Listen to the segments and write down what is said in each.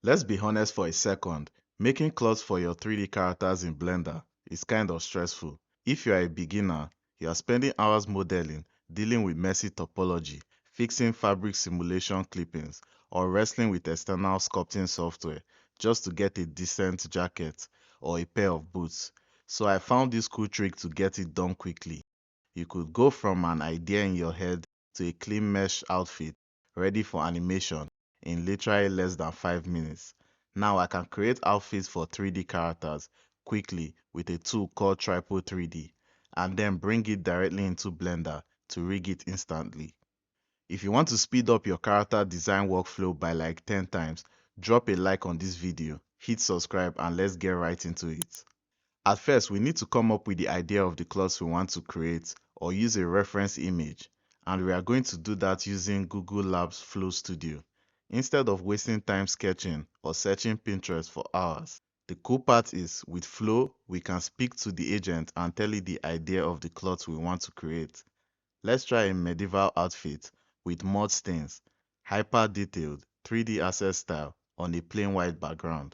Let's be honest for a second. Making clothes for your 3D characters in Blender is kind of stressful. If you are a beginner, you are spending hours modeling, dealing with messy topology, fixing fabric simulation clippings, or wrestling with external sculpting software just to get a decent jacket or a pair of boots. So I found this cool trick to get it done quickly. You could go from an idea in your head to a clean mesh outfit ready for animation in literally less than 5 minutes. Now I can create outfits for 3D characters quickly with a tool called Tripo3D and then bring it directly into Blender to rig it instantly. If you want to speed up your character design workflow by like 10 times, drop a like on this video, hit subscribe, and let's get right into it. At first, we need to come up with the idea of the clothes we want to create or use a reference image, and we are going to do that using Google Labs Flow Studio. Instead of wasting time sketching or searching Pinterest for hours. The cool part is, with Flow, we can speak to the agent and tell it the idea of the clothes we want to create. Let's try a medieval outfit with mud stains, hyper detailed 3D asset style on a plain white background.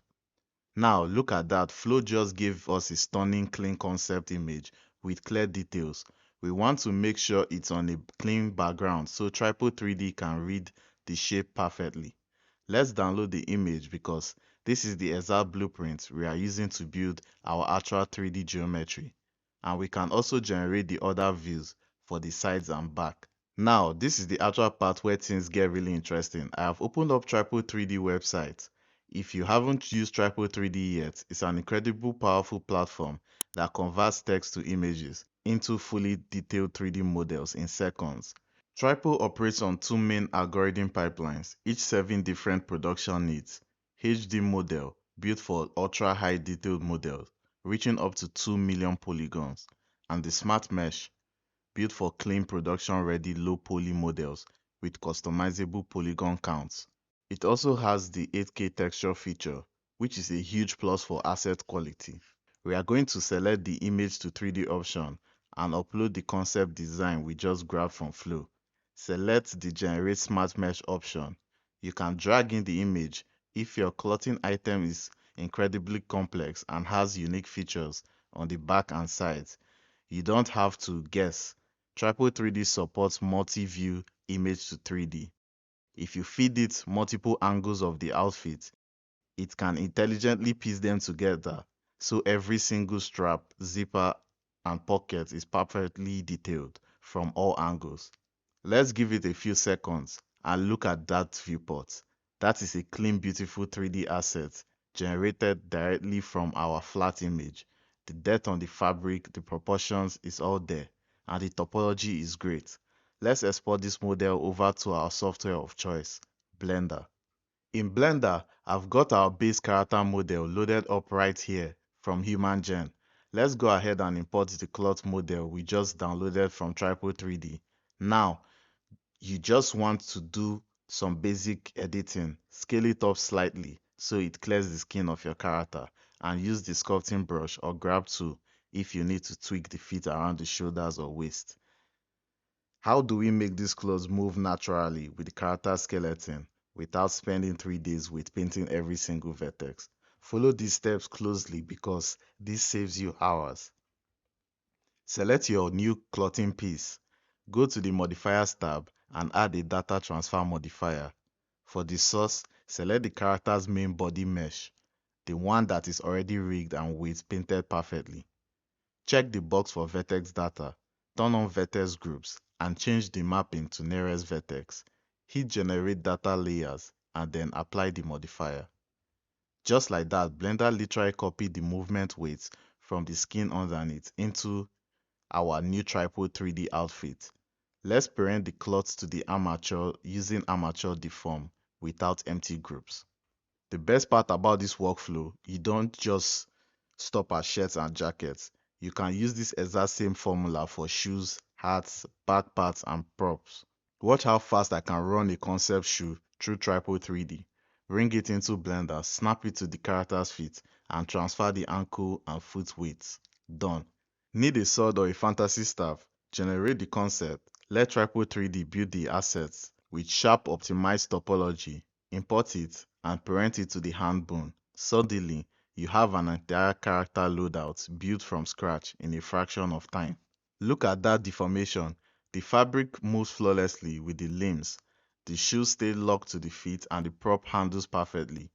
Now look at that, Flow just gave us a stunning clean concept image with clear details. We want to make sure it's on a clean background so Tripo3D can read the shape perfectly. Let's download the image because this is the exact blueprint we are using to build our actual 3D geometry. And we can also generate the other views for the sides and back. Now, this is the actual part where things get really interesting. I have opened up Tripo3D website. If you haven't used Tripo3D yet, it's an incredible powerful platform that converts text to images into fully detailed 3D models in seconds. Tripo operates on two main algorithm pipelines, each serving different production needs. HD model, built for ultra-high detailed models, reaching up to 2 million polygons, and the Smart Mesh, built for clean production-ready low-poly models with customizable polygon counts. It also has the 8K texture feature, which is a huge plus for asset quality. We are going to select the image to 3D option and upload the concept design we just grabbed from Flow. Select the Generate Smart Mesh option. You can drag in the image if your clothing item is incredibly complex and has unique features on the back and sides. You don't have to guess. Tripo3D supports multi-view image to 3D. If you feed it multiple angles of the outfit, it can intelligently piece them together so every single strap, zipper, and pocket is perfectly detailed from all angles. Let's give it a few seconds and look at that viewport. That is a clean, beautiful 3D asset generated directly from our flat image. The depth on the fabric, the proportions is all there, and the topology is great. Let's export this model over to our software of choice, Blender. In Blender, I've got our base character model loaded up right here from HumanGen. Let's go ahead and import the cloth model we just downloaded from Tripo3D. Now, you just want to do some basic editing, scale it up slightly so it clears the skin of your character, and use the sculpting brush or grab tool if you need to tweak the fit around the shoulders or waist. How do we make these clothes move naturally with the character skeleton without spending 3 days with painting every single vertex? Follow these steps closely because this saves you hours. Select your new clothing piece. Go to the Modifiers tab and add a Data Transfer modifier. For the source, select the character's main body mesh, the one that is already rigged and weight painted perfectly. Check the box for vertex data, turn on vertex groups, and change the mapping to nearest vertex. Hit Generate Data Layers and then apply the modifier. Just like that, Blender literally copied the movement weights from the skin underneath into our new Tripo3D outfit. Let's parent the cloth to the armature using armature deform without empty groups. The best part about this workflow, you don't just stop at shirts and jackets. You can use this exact same formula for shoes, hats, back parts, and props. Watch how fast I can run a concept shoe through Tripo3D. Bring it into Blender, snap it to the character's feet, and transfer the ankle and foot weights. Done. Need a sword or a fantasy staff? Generate the concept. Let Tripo3D build the assets with sharp optimized topology. import it, and parent it to the hand bone. Suddenly, you have an entire character loadout built from scratch in a fraction of time. Look at that deformation. The fabric moves flawlessly with the limbs. The shoes stay locked to the feet and the prop handles perfectly.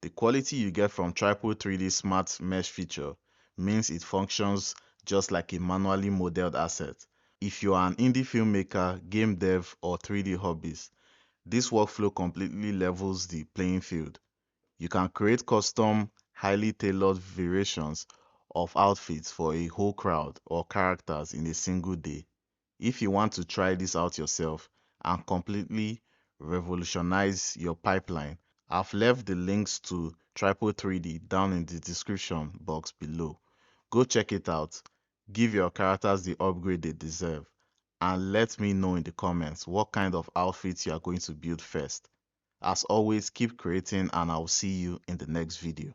The quality you get from Tripo3D Smart Mesh feature means it functions just like a manually modeled asset. If you are an indie filmmaker, game dev, or 3D hobbyist, this workflow completely levels the playing field. You can create custom, highly tailored variations of outfits for a whole crowd or characters in a single day. If you want to try this out yourself and completely revolutionize your pipeline, I've left the links to Tripo3D down in the description box below. Go check it out, give your characters the upgrade they deserve, and let me know in the comments what kind of outfits you are going to build first. As always, keep creating and I'll see you in the next video.